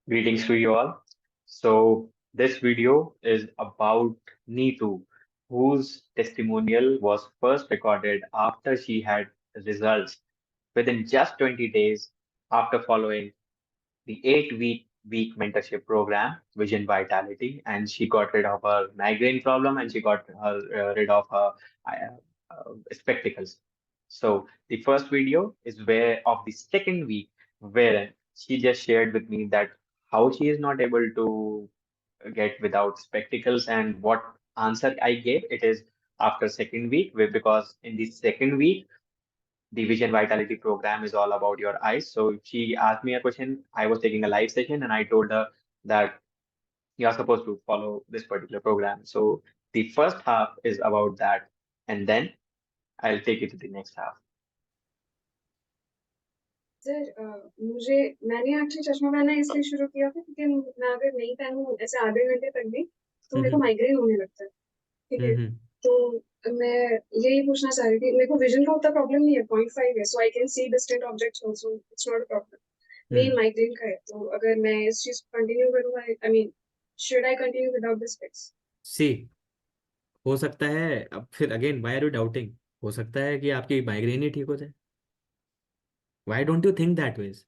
Greetings to you all. So, this video is about Neetu, whose testimonial was first recorded after she had results within just 20 days after following the 8-week mentorship program, Vision Vitality, and she got rid of her migraine problem and she got rid of her spectacles. So the first video is where of the second week, where she just shared with me that how she is not able to get without spectacles and what answer I gave. It is after second week, because in the second week the Vision Vitality program is all about your eyes. So she asked me a question. I was taking a live session and I told her that you are supposed to follow this particular program. So the first half is about that, and then I'll take it to the next half. Sir मुझे मैंने actually चश्मा पहनना इसलिए शुरू किया था क्योंकि मैं अगर नहीं पहनूं ऐसे आधे घंटे तक भी तो मेरे को माइग्रेन होने लगता है। ठीक है, तो मैं यही पूछना चाह रही थी, मेरे को विजन का उतना प्रॉब्लम नहीं है, 0.5 है, so I can see distant objects also, it's not a problem. Main migraine का है, तो अगर मैं इस चीज को कंटिन्यू करूँ, I mean should I continue without this fix? सी हो सकता है। अब फिर again why are you doubting? हो सकता है कि आपकी माइग्रेन ही ठीक हो जाए। Why don't you think that ways?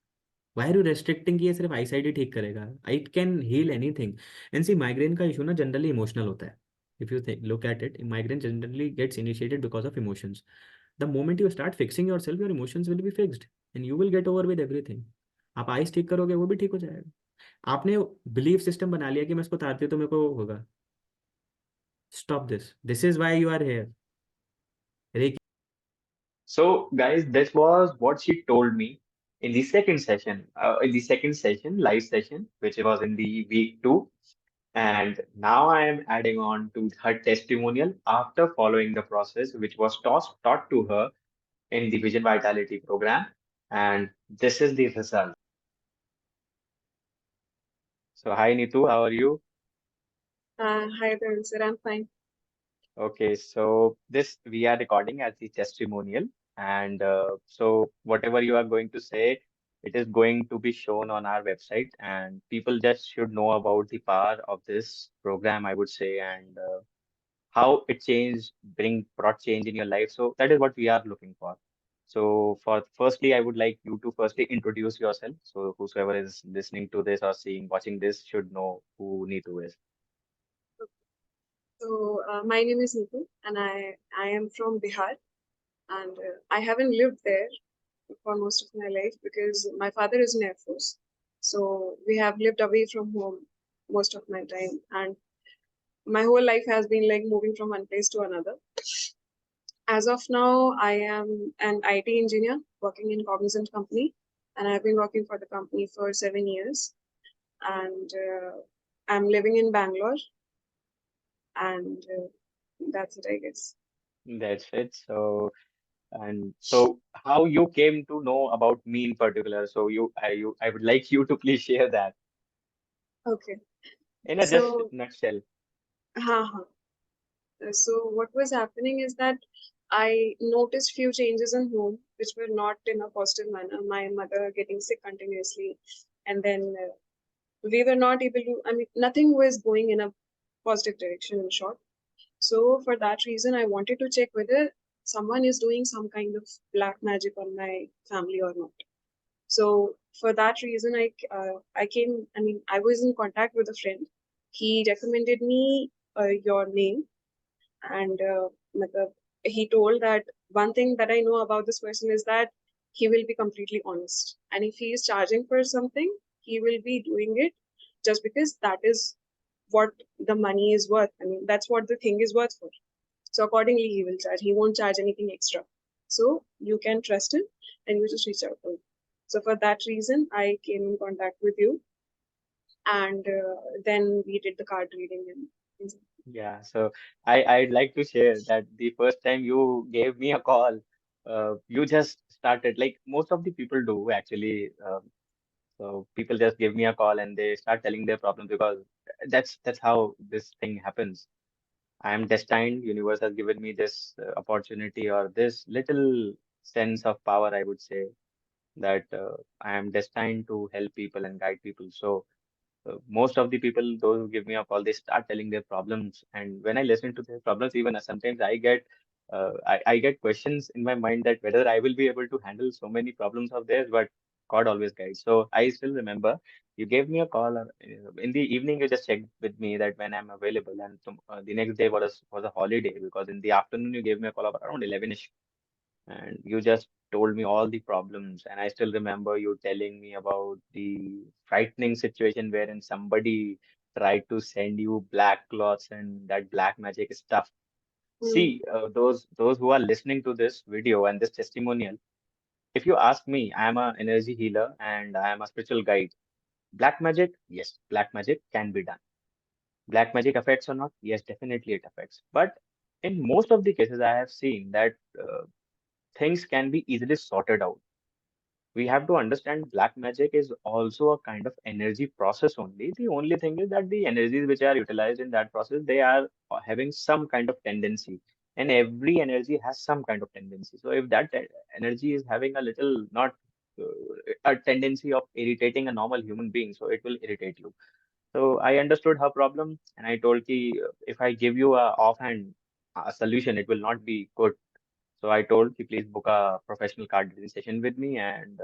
Why are you restricting कि ये सिर्फ आई साइड ही ठीक करेगा? It can heal anything. And see, migraine का इशू ना जनरली इमोशनल होता है। If you look at it, migraine generally gets initiated because of emotions. The moment you start fixing your self, your emotions will be fixed and you will get over with everything. आप आइस ठीक करोगे, वो भी ठीक हो जाएगा। आपने बिलीफ सिस्टम बना लिया कि मैं इसको उतारती हूँ तो मेरे को होगा। Stop this, this is why you are here. So, guys, this was what she told me in the second session, live session, which was in the week two. And now I am adding on to her testimonial after following the process, which was taught to her in the Vision Vitality program. And this is the result. So, hi Nitu, how are you? Hi there, sir, I'm fine. Okay, so this we are recording as the testimonial, and so whatever you are going to say, it is going to be shown on our website, and people just should know about the power of this program, I would say, and how it brought change in your life. So that is what we are looking for. So for firstly, I would like you to firstly introduce yourself. So whosoever is listening to this or watching this should know who Neetu is. So my name is Neetu, and I am from Bihar, and I haven't lived there for most of my life because my father is in Air Force. So we have lived away from home most of my time, and my whole life has been like moving from one place to another. As of now, I am an IT engineer working in Cognizant company, and I've been working for the company for 7 years. And I'm living in Bangalore, and that's it, I guess. That's it. So how you came to know about me in particular? So I would like you to please share that Okay. in a just So, nutshell. हाँ. So what was happening is that I noticed few changes in home which were not in a positive manner. My mother getting sick continuously, and then we were not able to. I mean, nothing was going in a positive direction. In short, so for that reason, I wanted to check whether someone is doing some kind of black magic on my family or not. So for that reason, I came. I mean, I was in contact with a friend. He recommended me your name, and matlab, he told that one thing that I know about this person is that he will be completely honest, and if he is charging for something, he will be doing it just because that is what the money is worth. I mean, that's what the thing is worth for. So accordingly, he will charge. He won't charge anything extra. So you can trust him, and you just reach out to him. So for that reason, I came in contact with you, and then we did the card reading and Yeah. So I'd like to share that the first time you gave me a call, you just started like most of the people do actually. So people just give me a call and they start telling their problems because that's how this thing happens. I am destined. Universe has given me this opportunity or this little sense of power, I would say, that I am destined to help people and guide people. So most of the people, those who give me a call, they start telling their problems. And when I listen to their problems, even sometimes I get questions in my mind that whether I will be able to handle so many problems of theirs, but God always guides. So I still remember you gave me a call in the evening. You just checked with me that when I'm available, and the next day was a holiday because in the afternoon you gave me a call about around 11ish, and you just told me all the problems. And I still remember you telling me about the frightening situation wherein somebody tried to send you black cloths and that black magic stuff. Mm. See, those who are listening to this video and this testimonial, if you ask me, I am an energy healer and I am a spiritual guide. Black magic, yes, black magic can be done. Black magic affects or not? Yes, definitely it affects. But in most of the cases, I have seen that things can be easily sorted out. We have to understand black magic is also a kind of energy process only. The only thing is that the energies which are utilized in that process, they are having some kind of tendency. And every energy has some kind of tendency. So if that energy is having a little not a tendency of irritating a normal human being, so it will irritate you. So I understood her problem and I told ki if I give you a offhand solution, it will not be good. So I told ki please book a professional card reading session with me, and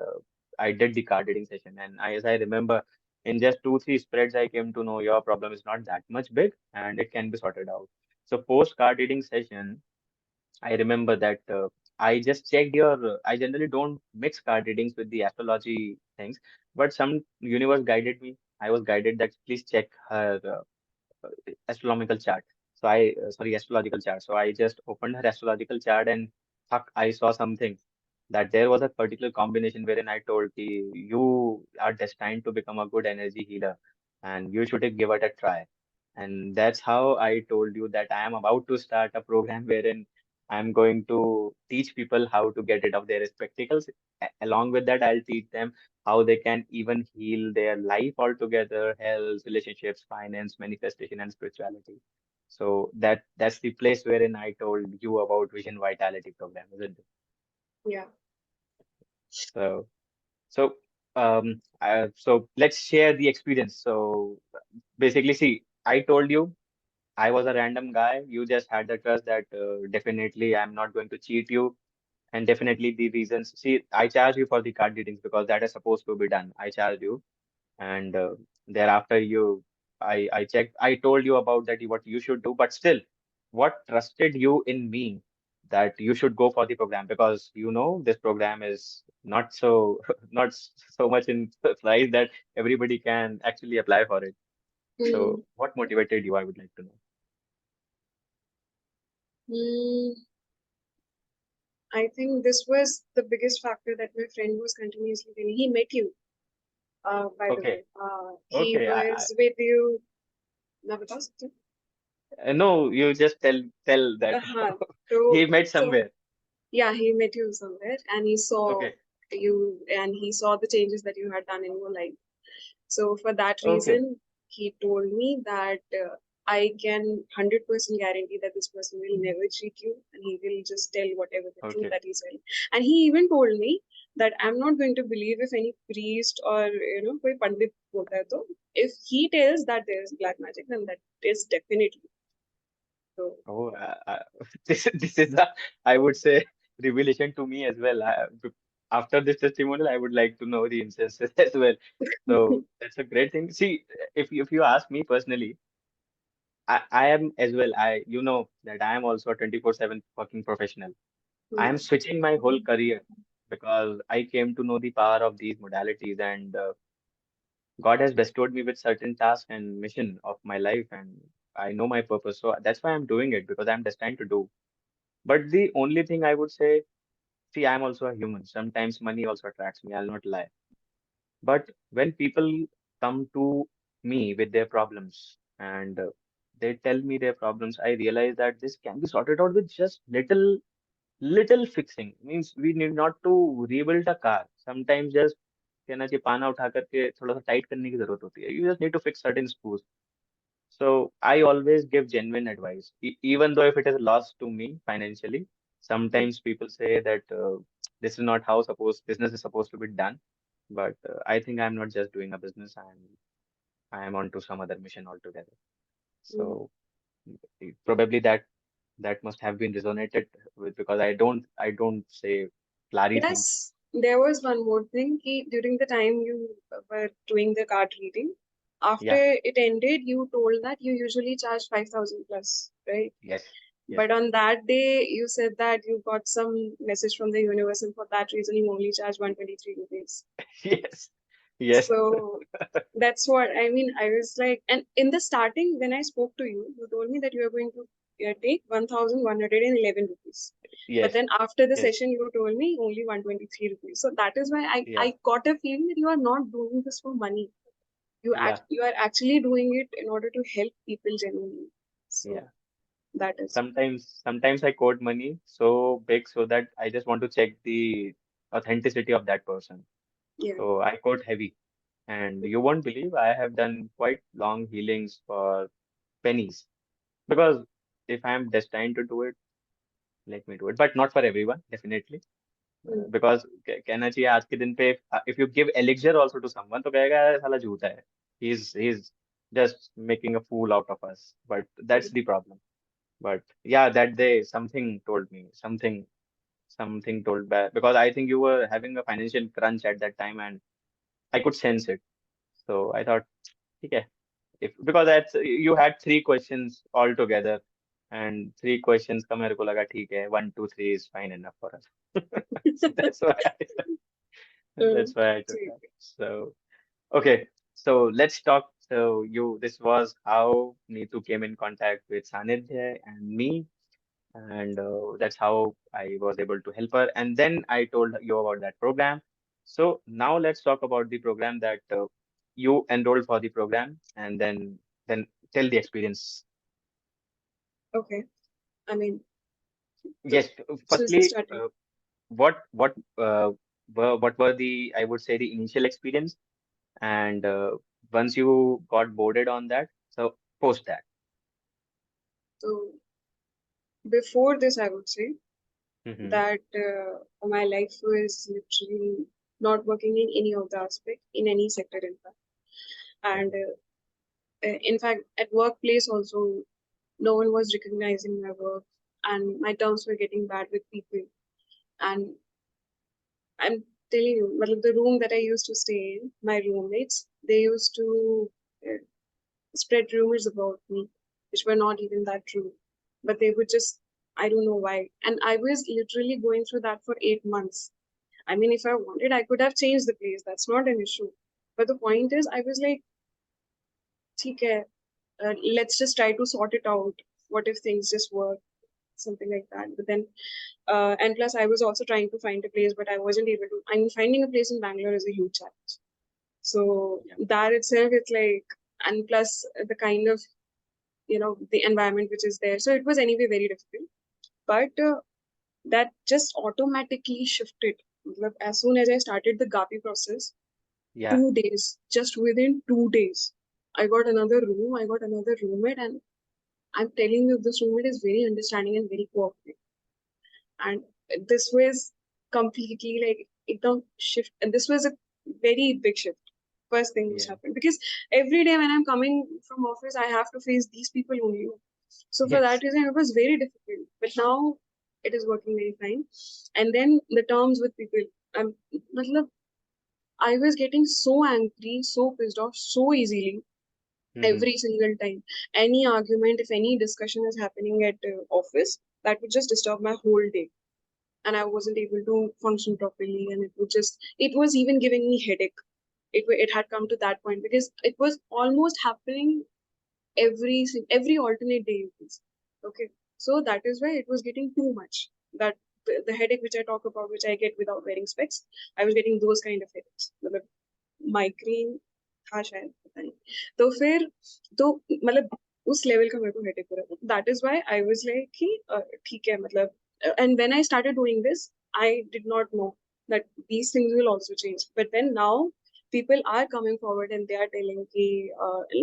I did the card reading session. And as I remember, in just two, three spreads, I came to know your problem is not that much big and it can be sorted out. So post card reading session, I remember that I just checked your. I generally don't mix card readings with the astrology things, but some universe guided me. I was guided that please check her astronomical chart. So sorry, astrological chart. So I just opened her astrological chart and fuck, I saw something that there was a particular combination wherein I told ki, you are destined to become a good energy healer and you should give it a try. And that's how I told you that I am about to start a program wherein I'm going to teach people how to get rid of their spectacles. Along with that, I'll teach them how they can even heal their life altogether, health, relationships, finance, manifestation, and spirituality. So that's the place wherein I told you about Vision Vitality program, isn't it? Yeah. So so let's share the experience. So basically, see, I told you I was a random guy. You just had the trust that definitely I'm not going to cheat you. And definitely the reasons. See, I charge you for the card readings because that is supposed to be done. I charge you, and thereafter I checked. I told you about that what you should do, but still, what trusted you in me that you should go for the program because you know this program is not so not so much in price that everybody can actually apply for it. So, Mm. what motivated you? I would like to know. Mm. I think this was the biggest factor that my friend was continuously telling. He met you, by the Okay, way. He okay. was with you. Now, बताओ सकते No, you just tell that हो? हाँ, he तो met so somewhere. yeah, he met you somewhere, and he saw Okay, you, and he saw the changes that you had done in your life. So for that okay, reason, he told me that I can 100% guarantee that this person will never cheat you, and he will just tell whatever the truth okay. that he's telling. And he even told me that I'm not going to believe if any priest or कोई पंडित बोलता है तो if he tells that there is black magic, then that is definitely so. Oh, this is a, I would say, revelation to me as well. After this testimonial, I would like to know the instances as well. So that's a great thing. See, if you ask me personally, I am as well. You know that I am also a 24/7 working professional. I am Hmm. switching my whole career because I came to know the power of these modalities, and God has bestowed me with certain tasks and mission of my life, and I know my purpose. So that's why I'm doing it because I'm destined to do. But the only thing I would say, see, I'm also a human. Sometimes money also attracts me. I'll not lie. But when people come to me with their problems and they tell me their problems, I realize that this can be sorted out with just little fixing. Means we need not to rebuild a car. Sometimes just कहना चाहिए पाना उठा करके थोड़ा सा tight करने की जरूरत होती है. You just need to fix certain screws. So I always give genuine advice, even though if it is loss to me financially. Sometimes people say that this is not how business is supposed to be done. But I think I'm not just doing a business. I am on to some other mission altogether. Mm. So probably that must have been resonated with, because I don't say flary things. Plus, there was one more thing. During the time you were doing the card reading, after Yeah. it ended, you told that you usually charge 5,000 plus, right? Yes. Yes. But on that day, you said that you got some message from the universe, and for that reason, you only charge 123 rupees. Yes. Yes. So that's what I mean. I was like, and in the starting, when I spoke to you, you told me that you are going to take 1,111 rupees. But Yes. then after the Yes. session, you told me only 123 rupees. So that is why Yeah. I got a feeling that you are not doing this for money. Yeah. You are actually doing it in order to help people genuinely. So Yeah. that is, Sometimes I quote money so big so that I just want to check the authenticity of that person. yeah. So I quote heavy. And you won't believe I have done quite long healings for pennies. Because if I am destined to do it, let me do it. But not for everyone, definitely. Mm. Because कहना चाहिए आज के दिन पे, if you give elixir also to someone तो कहेगा "अरे साला झूठा है, he's just making a fool out of us." But that's the problem. But yeah, that day something told me, something told back, because I think you were having a financial crunch at that time and I could sense it. So I thought, okay, if because that's you had three questions all together, and three questions का मेरे को लगा ठीक है, 1 2 3 is fine enough for us. So that's why I took ठीक that. है. So okay, so let's talk. So this was how Neetu came in contact with Sanidhya and me, and that's how I was able to help her. And then I told you about that program. So now let's talk about the program that you enrolled for the program, and then tell the experience. Okay. I mean, the, Yes, since the firstly, starting. what were the, I would say, the initial experience, and once you got boarded on that, so post that. So before this, I would say Mm-hmm. that my life was literally not working in any of the aspect, in any sector, in fact. And Okay. in fact, at workplace also, no one was recognizing my work, and my terms were getting bad with people. And I'm telling you, well, the room that I used to stay in, my roommates, they used to uh, spread rumors about me, which were not even that true. But they would just, I don't know why. And I was literally going through that for 8 months. I mean, if I wanted, I could have changed the place. That's not an issue. But the point is, I was like, ठीक है, let's just try to sort it out. What if things just work? Something like that. But then, and plus, I was also trying to find a place, but I wasn't able to. I mean, finding a place in Bangalore is a huge challenge. So Yeah. that itself, it's like, and plus the kind of, the environment which is there. So it was anyway very difficult. But that just automatically shifted. Matlab, as soon as I started the GAPI process, Yeah. 2 days, just within 2 days, I got another room, I got another roommate, and I'm telling you, this roommate is very understanding and very cooperative. And this was completely like ekdam shift, and this was a very big shift. First thing which Yeah. happened, because every day when I'm coming from office, I have to face these people only. So for Yes. that reason, it was very difficult. But now it is working very fine. And then the terms with people, matlab, I was getting so angry, so pissed off so easily Mm-hmm. every single time. Any argument, if any discussion is happening at office, that would just disturb my whole day, and I wasn't able to function properly, and it was even giving me headache. It had come to that point because it was almost happening every alternate day, you can say. Okay, so that is why it was getting too much. That the headache which I talk about, which I get without wearing specs, I was getting those kind of headaches. मतलब migraine था शायद, पता नहीं. तो फिर तो मतलब उस लेवल का मेरे को हेडेक हो रहा था. That is why I was like कि ठीक है मतलब. And when I started doing this, I did not know that these things will also change. But then now people are coming forward and they are telling कि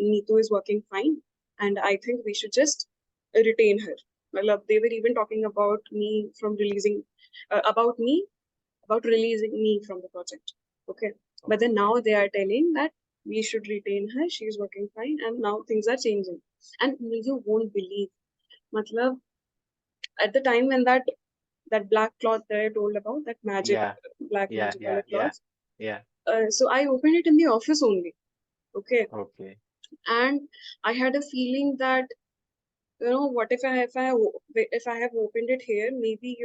Neetu is working fine, and I think we should just retain her. मतलब they were even talking about me from releasing about me about releasing me from the project. Okay. But then Okay. now they are telling that We should retain her. She's working fine, and now things are changing. And you won't believe, matlab, at the time when that black cloth that I told about, that magic Yeah, black yeah, magic yeah, color yeah, cloth. yeah. So I opened it in the office only. Okay, Okay. and I had a feeling that, what if I have opened it here, maybe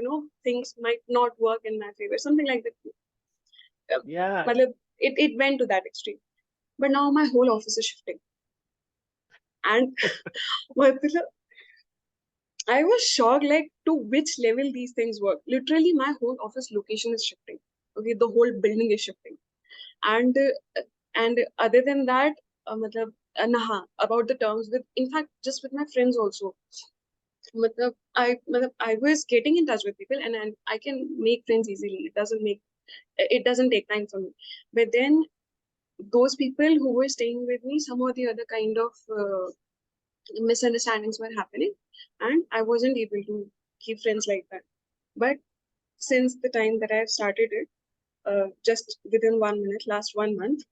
things might not work in my favor, something like that. Uh, Yeah. matlab, it went to that extreme. But now my whole office is shifting, and matlab, I was shocked, like, to which level these things work. Literally, my whole office location is shifting. Okay, the whole building is shifting, and other than that, matlab, about the terms with, in fact, just with my friends also. I was getting in touch with people, and I can make friends easily. It doesn't take time for me. But then those people who were staying with me, some or the other kind of misunderstandings were happening, and I wasn't able to keep friends like that. But since the time that I've started it, just within 1 minute, last 1 month,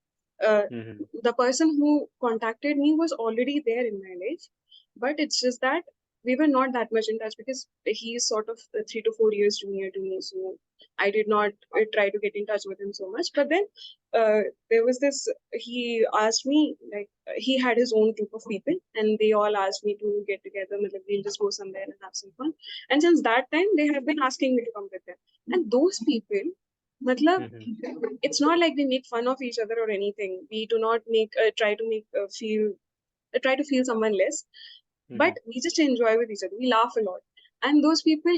uh, Mm-hmm. the person who contacted me was already there in my life, but it's just that we were not that much in touch because he is sort of 3 to 4 years junior to me. So I did not try to get in touch with him so much. But then uh, there was this, he asked me, like, he had his own group of people, and they all asked me to get together. Matlab, we'll just go somewhere and have some fun. And since that time, they have been asking me to come with them. And those people, matlab, Mm-hmm. it's not like we make fun of each other or anything. We do not make try to feel someone less, but Mm-hmm. we just enjoy with each other. We laugh a lot. And those people,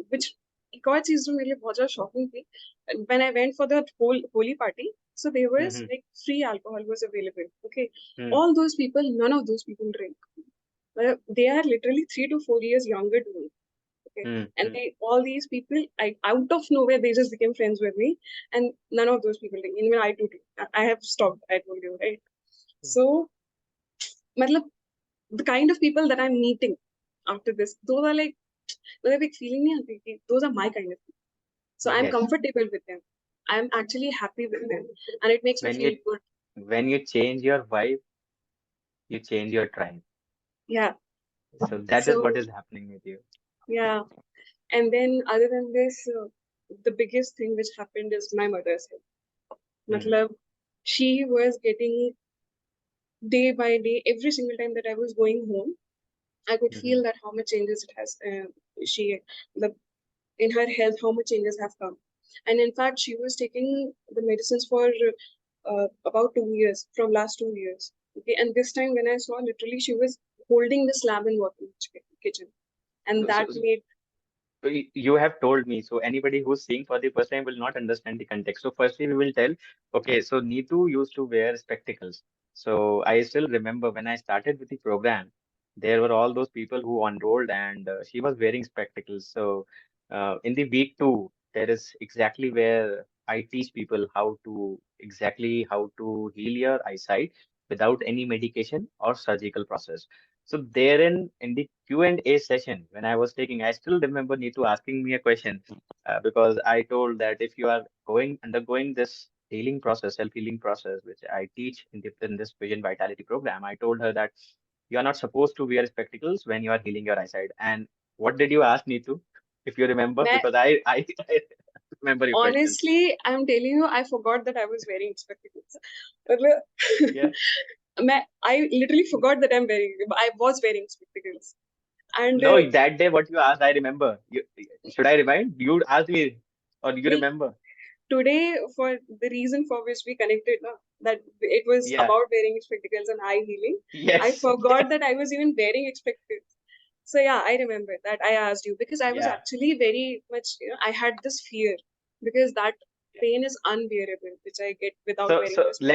which एक और चीज जो मेरे लिए बहुत ज्यादा shocking थी, when I went for the whole holy party, so there was Mm-hmm. like free alcohol was available. Okay, Mm-hmm. all those people, none of those people drink. They are literally 3 to 4 years younger to me. Okay, and Mm-hmm. all these people, out of nowhere, they just became friends with me, and none of those people drink. Even I too, I have stopped. I told you, right? So, matlab, the kind of people that I'm meeting after this, those are like, मतलब एक feeling नहीं आती कि those are my kind of people. So I'm Yes. comfortable with them. I'm actually happy with them, and it makes me When feel you good. when you change your vibe, you change your tribe. Yeah. So that is what So is happening with you. yeah, and then other than this, the biggest thing which happened is my mother's health. Mm-hmm. Matlab, she was getting day by day, every single time that I was going home, I could Mm-hmm. feel that how much changes it has. The in her health, how much changes have come. And in fact, she was taking the medicines for about 2 years, from last 2 years. Okay, and this time when I saw, literally, she was holding the slab and walking kitchen, and So, so, that made you have told me, so anybody who's seeing for the first time will not understand the context. So firstly, we will tell, okay, so Neetu used to wear spectacles. So I still remember when I started with the program, there were all those people who enrolled and she was wearing spectacles. So in the week two, there is exactly where I teach people how to heal your eyesight without any medication or surgical process. So therein, in the Q&A session, when I was taking, I still remember Neetu asking me a question because I told that if you are undergoing this healing process, self-healing process, which I teach in this Vision Vitality program, I told her that you are not supposed to wear spectacles when you are healing your eyesight. And what did you ask Neetu, if you remember? मैं Because I remember your question. honestly, I'm telling you, I forgot that I was wearing spectacles. मतलब, Yeah. I literally forgot that I was wearing spectacles. And No, that day what you asked, I remember. Should I remind? You asked me, or you well, remember? today, for the reason for which we connected, that it was Yeah. about wearing spectacles and eye healing, I Yes. forgot that I was even wearing spectacles. So yeah, I remember that I asked you because I was Yeah. actually very much, I had this fear because that pain is unbearable, which I get without So, wearing so the spectacles.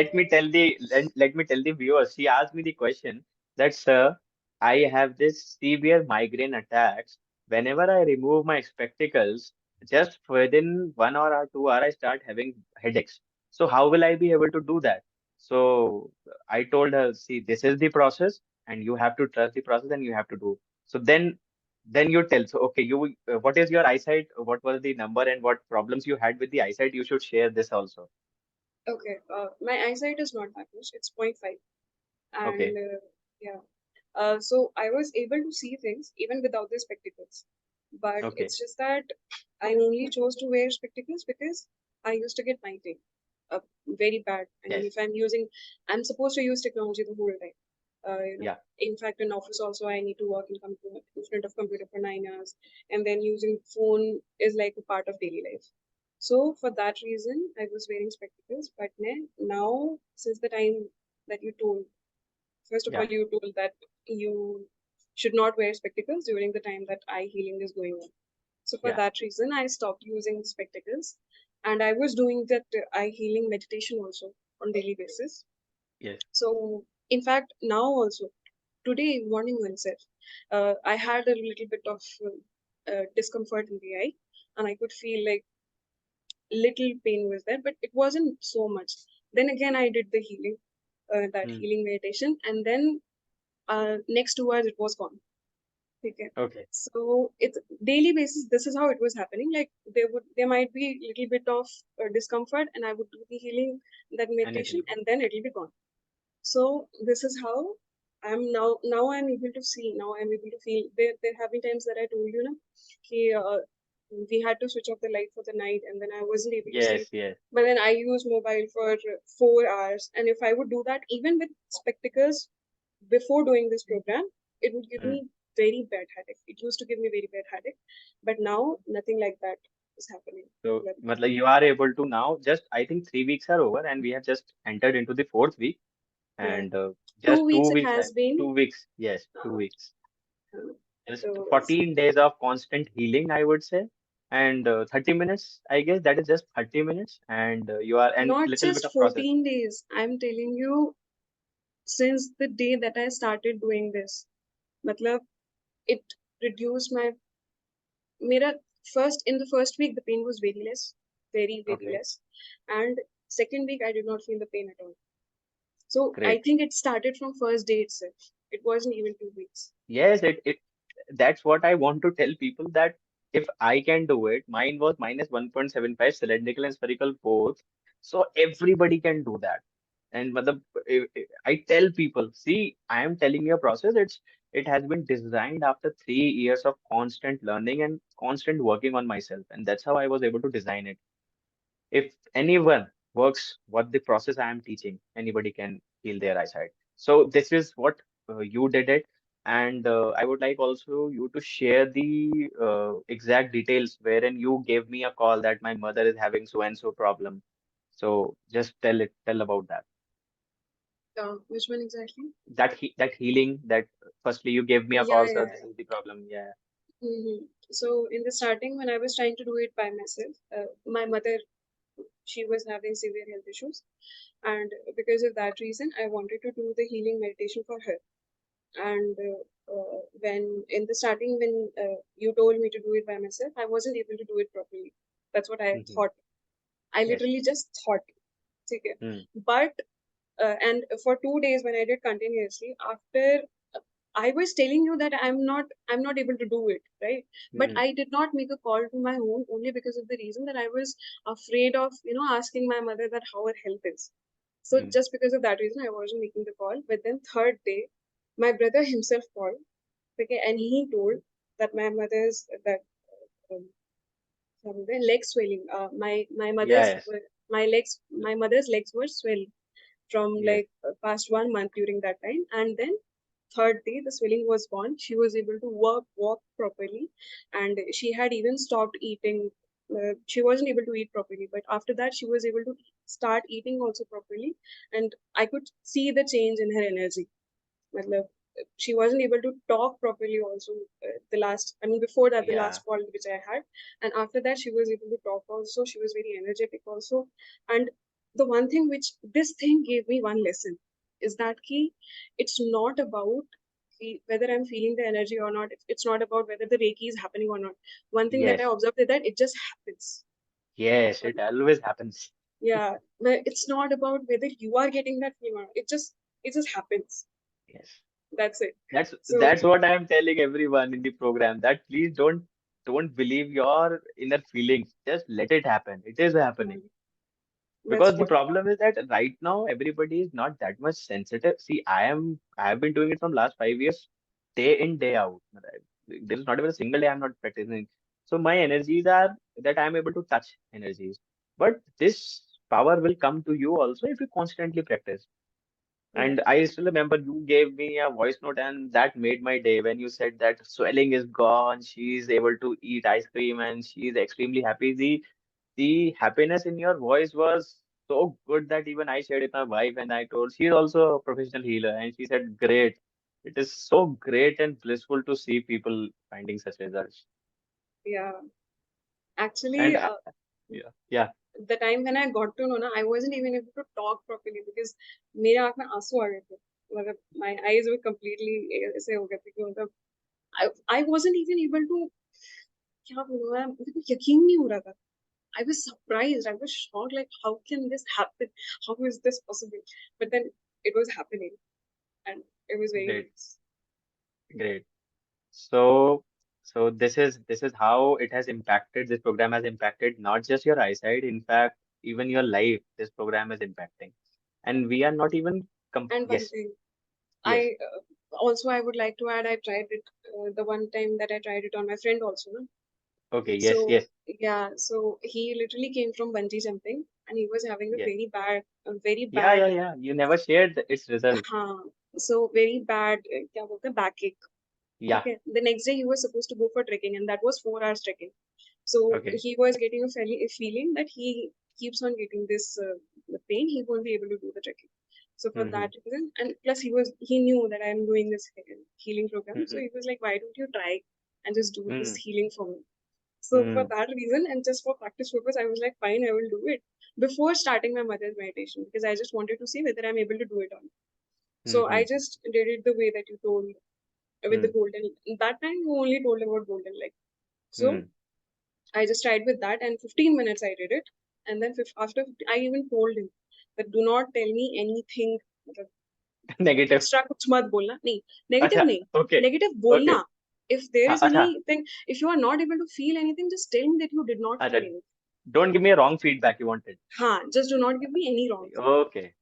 let me tell the viewers. She asked me the question that, sir, I have this severe migraine attacks. Whenever I remove my spectacles, just within 1 hour or 2 hours, I start having headaches. So how will I be able to do that? So I told her, see, this is the process, and you have to trust the process, and you have to do. So then you tell. So okay, what is your eyesight? What was the number and what problems you had with the eyesight? You should share this also. Okay. My eyesight is not that much. It's 0.5. And Okay, yeah. So I was able to see things even without the spectacles. But okay, it's just that I only chose to wear spectacles because I used to get migraine. Very bad. I mean, yes, if I'm supposed to use technology the whole time. yeah, In fact, in office also, I need to work in front of computer for 9 hours, and then using phone is like a part of daily life. So for that reason, I was wearing spectacles. But now, since the time that you told, first of all, yeah, you told that you should not wear spectacles during the time that eye healing is going on. So for yeah, that reason, I stopped using spectacles, and I was doing that eye healing meditation also on daily basis. yes. So in fact, now also today morning itself, I had a little bit of discomfort in the eye, and I could feel like little pain was there, but it wasn't so much. Then again, I did the healing, that Hmm. healing meditation, and then next 2 hours it was gone. Okay. Okay, So it's daily basis. This is how it was happening. Like there might be little bit of discomfort, and I would do the healing, that and it will meditation, go. and then it'll be gone. So this is how I'm now. Now I'm able to see. Now I'm able to feel. There have been times that I told you, na, कि, we had to switch off the light for the night, and then I wasn't able to Yes, sleep. yes. But then I use mobile for 4 hours, and if I would do that even with spectacles before doing this program, it would give Hmm. me very bad headache. It used to give me very bad headache, but now nothing like that is happening. So, Like, matlab, you are able to now just, I think 3 weeks are over and we have just entered into the fourth week yeah, and two just weeks two it weeks, has been. 2 weeks, yes, 2 weeks. Uh, Just so 14 days of constant healing, I would say. And 30 minutes, I guess that is just 30 minutes and you are, and not little bit just of process. 14 days. I'm telling you, since the day that I started doing this, matlab, it reduced my, mera, in the first week, the pain was very less, very, very Okay, less. And second week, I did not feel the pain at all. So I great. think it started from first day itself. It wasn't even 2 weeks. Yes, that's what I want to tell people that if I can do it, mine was minus 1.75 cylindrical and spherical both. So everybody can do that. And I tell people, see, I am telling you a process. It has been designed after 3 years of constant learning and constant working on myself. And that's how I was able to design it. If anyone works what the process I am teaching, anybody can heal their eyesight. So this is what you did it. And I would like also you to share the exact details wherein you gave me a call that my mother is having so and so problem. So just tell about that. Which one exactly? That healing that firstly you gave me a Yeah, call, sir, yeah, this is the problem. Yeah. yeah. So in the starting, when I was trying to do it by myself, my mother, she was having severe health issues, and because of that reason, I wanted to do the healing meditation for her. And when in the starting, when you told me to do it by myself, I wasn't able to do it properly. That's what I Hmm. thought. I Yes. literally just thought. Okay. Hmm. But and for 2 days when I did continuously, after I was telling you that I'm not able to do it, right? But Hmm. I did not make a call to my home only because of the reason that I was afraid of, asking my mother that how her health is. So Hmm. just because of that reason, I wasn't making the call. But then third day, my brother himself called, okay, and he told that my mother's that um, the leg swelling. Yes. My mother's legs were swelling from Yes. like past 1 month during that time, and then third day the swelling was gone. She was able to walk properly, and she had even stopped eating. She wasn't able to eat properly, but after that she was able to start eating also properly, and I could see the change in her energy. Matlab, she wasn't able to talk properly also, the last, I mean, before that, the Yeah. last call which I had. And after that, she was able to talk also. She was very energetic also. And the one thing which this thing gave me one lesson is that key, it's not about whether I'm feeling the energy or not. It's not about whether the Reiki is happening or not. One thing that I Yes. observed is that it just happens. Yes. It always happens. Yeah, but it's not about whether you are getting that feeling or not. It just happens. Yes. That's it. That's So that's what I am telling everyone in the program that please don't believe your inner feelings. Just let it happen. It is happening. That's Because the what. problem is that right now everybody is not that much sensitive. See, I have been doing it from last 5 years, day in, day out. There is not even a single day I'm not practicing. So my energies are that I'm able to touch energies. But this power will come to you also if you constantly practice. Mm. And I still remember you gave me a voice note, and that made my day when you said that swelling is gone, she's able to eat ice cream, and she's extremely happy. The happiness in your voice was so good that even I shared with my wife, and I told she's also a professional healer, and she said, "Great. It is so great and blissful to see people finding such results." Yeah. Actually, And yeah, yeah, the time when I got to know ना, I wasn't even able to talk properly because मेरे आँख में आंसू आ गए थे. मतलब my eyes were completely ऐसे हो गए थे कि मतलब I wasn't even able to क्या बोलूँ मैं मुझे को यकीन नहीं हो रहा था. I was surprised. I was shocked. Like, how can this happen? How is this possible? But then it was happening, and it was very great, nice. great. So, so this is how it has impacted. This program has impacted not just your eyesight, in fact, even your life. This program is impacting, and we are not even And one yes, thing, yes, I also I would like to add, I tried it the one time that I tried it on my friend also. No? okay, yes, So yes, yeah, so he literally came from bungee jumping, and he was having yes, a very yeah, bad, yeah, yeah. You never shared its result. so very bad, क्या बोलते हैं, backache. Yeah, Okay, the next day he was supposed to go for trekking, and that was 4 hours trekking. So okay. he was getting a feeling that he keeps on getting this the pain. He won't be able to do the trekking. So for Mm-hmm. that reason, and plus he knew that I'm doing this healing program. So Mm-hmm. he was like, "Why don't you try and just do this Mm-hmm. healing for me?" So for Mm-hmm. that reason, and just for practice purpose, I was like, "Fine, I will do it." Before starting my mother's meditation, because I just wanted to see whether I'm able to do it or not. So I Mm-hmm. just did it the way that you told with the golden. That time you only told about golden light. So Mm-hmm. I just tried with that, and 15 minutes I did it. And then after 50, I even told him that do not tell me anything. मतलब Negative. extra कुछ मत बोलना. नहीं, negative अच्छा, नहीं. okay, Negative okay. बोलना. If there हाँ, is अच्छा, anything, if you are not able to feel anything, just tell me that you did not अच्छा. feel anything. Don't give me a wrong feedback you wanted. हाँ, just do not give me any wrong feedback. Okay,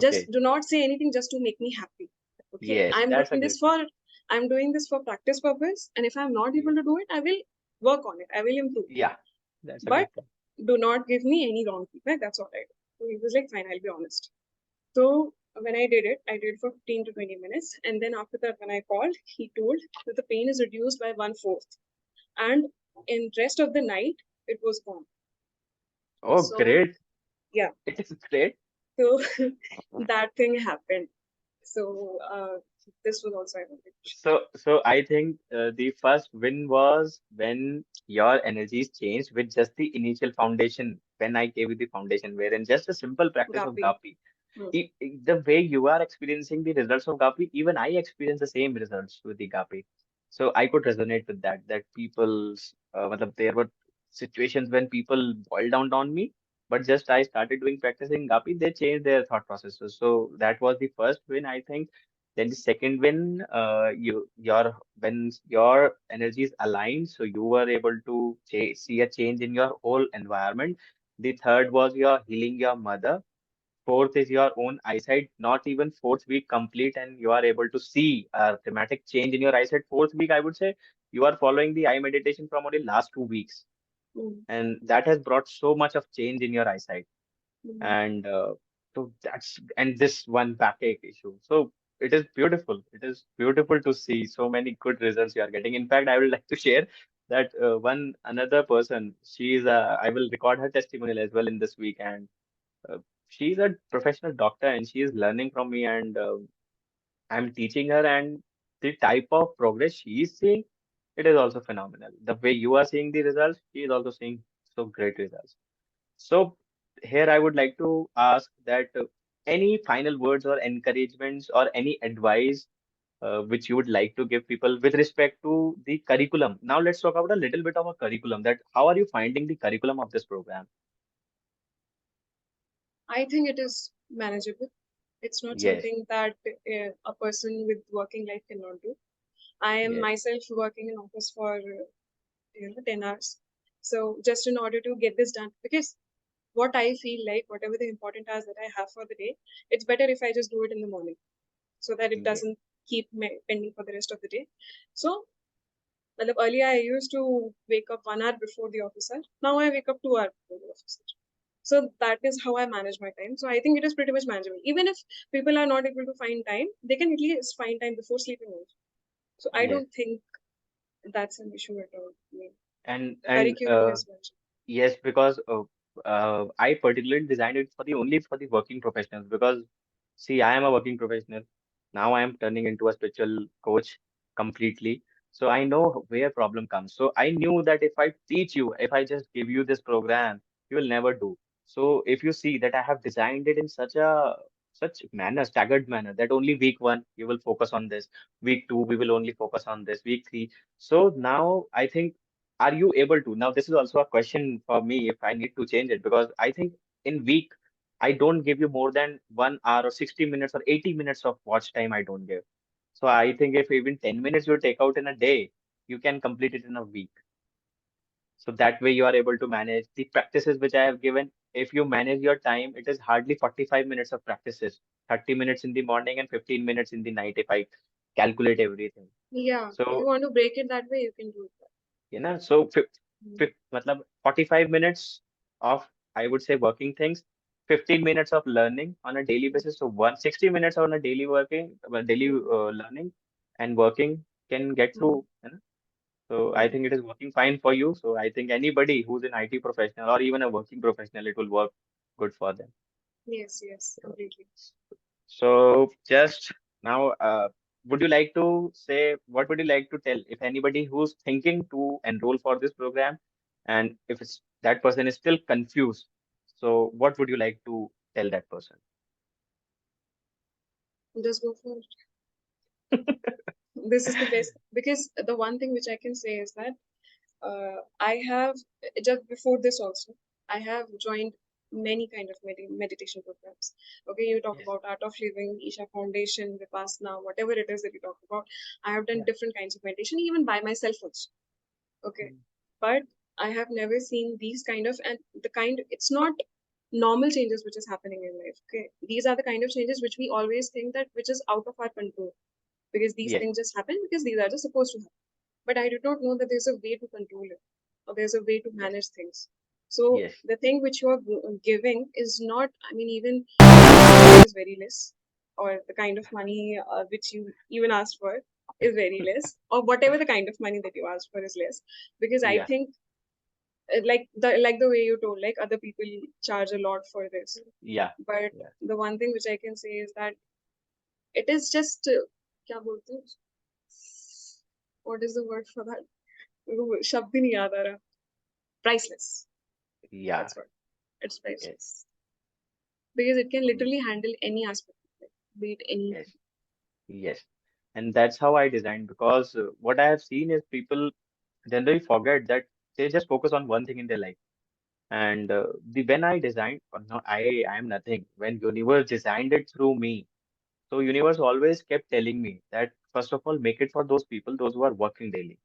Just okay. do not say anything just to make me happy. Okay, Yes, that's a great thing. I'm doing this for practice purpose, and if I'm not able Yes. to do it, I will work on it. I will improve. Yeah, that's a But great thing. do not give me any wrong feedback. That's all I do. So he was like, fine, I'll be honest. So when I did it, I did it for 15 to 20 minutes. And then after that, when I called, he told that the pain is reduced by 1/4. And in rest of the night, it was gone. Oh, So great. yeah, It is great. so that thing happened. So this was also I wanted to share. So I think the first win was when your energies changed with just the initial foundation. When I gave you the foundation, wherein just a simple practice of Gapi. Gapi, Hmm. the way you are experiencing the results of Gapi, even I experience the same results with the Gapi. So I could resonate with that. That people's, matlab, there were situations when people boiled down on me, but just I started doing practicing Gapi, they changed their thought processes. So that was the first win, I think. Then the second win, when your energies aligned, so you were able to see a change in your whole environment. The third was your healing your mother. Fourth is your own eyesight, not even fourth week complete, and you are able to see a dramatic change in your eyesight. Fourth week, I would say you are following the eye meditation from only last 2 weeks, Hmm. and that has brought so much of change in your eyesight. Hmm. And so that's and this one backache issue. So it is beautiful. It is beautiful to see so many good results you are getting. In fact, I would like to share that one another person. I will record her testimonial as well in this week, and uh, she's a professional doctor and she is learning from me, and I'm teaching her, and the type of progress she is seeing, it is also phenomenal. The way you are seeing the results, she is also seeing so great results. So here I would like to ask that any final words or encouragements or any advice which you would like to give people with respect to the curriculum. Now let's talk about a little bit of a curriculum, that how are you finding the curriculum of this program? I think it is manageable. It's not Yes, something that a person with working life cannot do. I am yes. myself working in office for 10 hours. So just in order to get this done, because what I feel like, whatever the important tasks that I have for the day, it's better if I just do it in the morning so that it Yeah. doesn't keep pending for the rest of the day. So, मतलब earlier I used to wake up 1 hour before the officer. Now I wake up 2 hours before the officer. So that is how I manage my time. So I think it is pretty much manageable. Even if people are not able to find time, they can at least find time before sleeping also. So I Yes. don't think that's an issue at all. I mean, And curriculum is mentioned. yes, because I particularly designed it for the only for the working professionals because see, I am a working professional. Now I am turning into a spiritual coach completely. So I know where problem comes. So I knew that if I teach you, if I just give you this program, you will never do. So if you see that I have designed it in such manner, staggered manner, that only week one you will focus on this, week two we will only focus on this, week three. So now I think, are you able to? Now this is also a question for me if I need to change it because I think in week I don't give you more than 1 hour or 60 minutes or 80 minutes of watch time. I don't give. So I think if even 10 minutes you take out in a day, you can complete it in a week. So that way you are able to manage the practices which I have given. If you manage your time, it is hardly 45 minutes of practices, 30 minutes in the morning and 15 minutes in the night if I calculate everything. Yeah, if you So want to break it that way, you can do it. so Mm. matlab 45 minutes of, I would say, working things, 15 minutes of learning on a daily basis. So 160 minutes on a daily working, daily Mm. learning and working can get Mm. through. So I Mm. think it is working fine for you. So I think anybody who's an IT professional or even a working professional, it will work good for them. Yes, yes, So completely. so just now, would you like to say, what would you like to tell if anybody who's thinking to enroll for this program and if that person is still confused, so what would you like to tell that person? Just go for it. This is the best because the one thing which I can say is that I have just before this also I have joined many kind of meditation programs. Okay, you talk Yes. about Art of Living, Isha Foundation, Vipassana, whatever it is that you talk about. I have done Yeah. different kinds of meditation even by myself also. Okay, Mm. but I have never seen these kind of and the kind. It's not normal changes which is happening in life. Okay, these are the kind of changes which we always think that which is out of our control because these Yes. things just happen because these are just supposed to happen. But I did not know that there's a way to control it or there's a way to Yes. manage things. So Yes. the thing which you are giving is not, I mean, even is very less, or the kind of money which you even asked for is very less, or whatever the kind of money that you asked for is less. Because I Yeah. think, like the way you told, like other people charge a lot for this. Yeah. But Yeah. the one thing which I can say is that it is just, क्या बोलते हैं? What is the word for that? वो शब्द ही नहीं याद आ रहा. Priceless. Yeah. That's what. It's Yes. priceless. Because it can Mm. literally handle any aspect of it, be it anything. Yes. Yes. And that's how I designed because what I have seen is people generally forget that they just focus on one thing in their life. And the when I designed, no, I am nothing. When universe designed it through me, so universe always kept telling me that first of all, make it for those people, those who are working daily.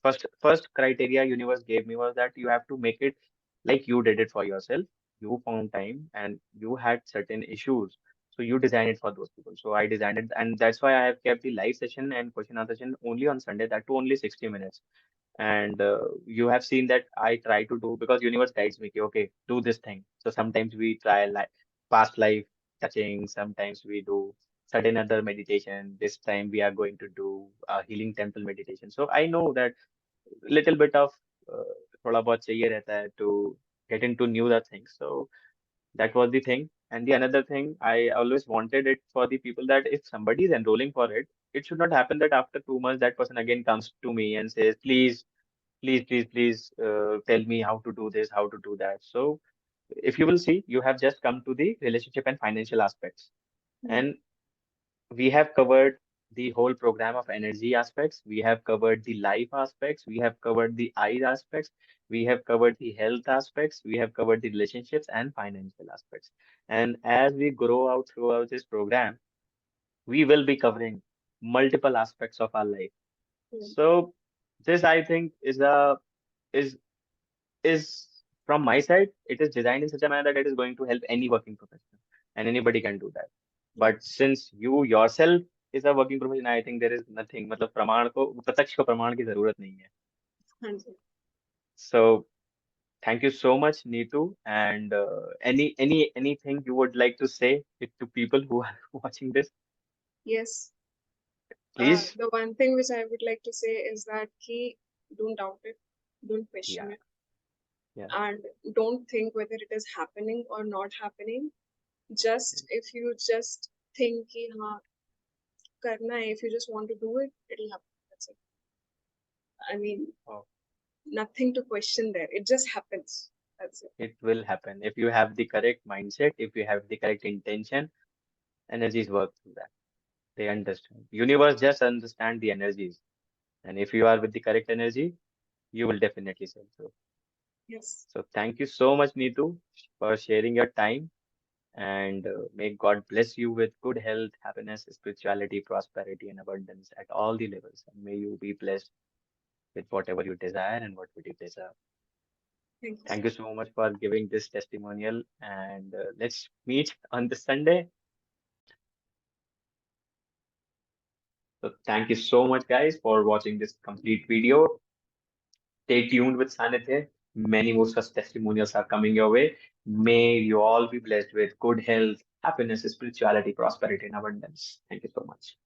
First criteria universe gave me was that you have to make it like you did it for yourself. You found time and you had certain issues. So you designed it for those people. So I designed it, and that's why I have kept the live session and question answer session only on Sunday, that too only 60 minutes. And you have seen that I try to do because universe guides me, ki, okay, do this thing. So sometimes we try like past life touching, sometimes we do certain other meditation. This time we are going to do a healing temple meditation. So I know that little bit of uh, थोड़ा बहुत चाहिए रहता है to get into new other things. So that was the thing. And the another thing, I always wanted it for the people that if somebody is enrolling for it, it should not happen that after 2 months that person again comes to me and says, please, tell me how to do this, how to do that. So if you will see, you have just come to the relationship and financial aspects. Hmm. And we have covered the whole program of energy aspects. We have covered the life aspects. We have covered the eyes aspects. We have covered the health aspects. We have covered the relationships and financial aspects. And as we grow out throughout this program, we will be covering multiple aspects of our life. Hmm. So this, I think, is is from my side, it is designed in such a manner that it is going to help any working professional, and anybody can do that. But since you yourself is a working professional, I think there is nothing, मतलब प्रमाण को प्रत्यक्ष को प्रमाण की जरूरत नहीं है. हाँ जी. So thank you so much, Neetu. And anything you would like to say to people who are watching this, Yes. please? The one thing which I would like to say is that don't doubt it, don't question Yeah, it, yeah, and don't think whether it is happening or not happening. Just if you just think कि हाँ करना है, if you just want to do it, it'll happen. That's it. I mean, oh, nothing to question there. It just happens. That's it. it will happen if you have the correct mindset, if you have the correct intention. Energies work through that. They understand. Universe just understand the energies, and if you are with the correct energy, you will definitely sail through. Yes. So thank you so much, Neetu, for sharing your time. And may God bless you with good health, happiness, spirituality, prosperity, and abundance at all the levels. And may you be blessed with whatever you desire and what would you deserve. Thank you. Thank you so much for giving this testimonial. And let's meet on the Sunday. So thank you so much, guys, for watching this complete video. Stay tuned with Sanitya. Many more such testimonials are coming your way. May you all be blessed with good health, happiness, spirituality, prosperity, and abundance. Thank you so much.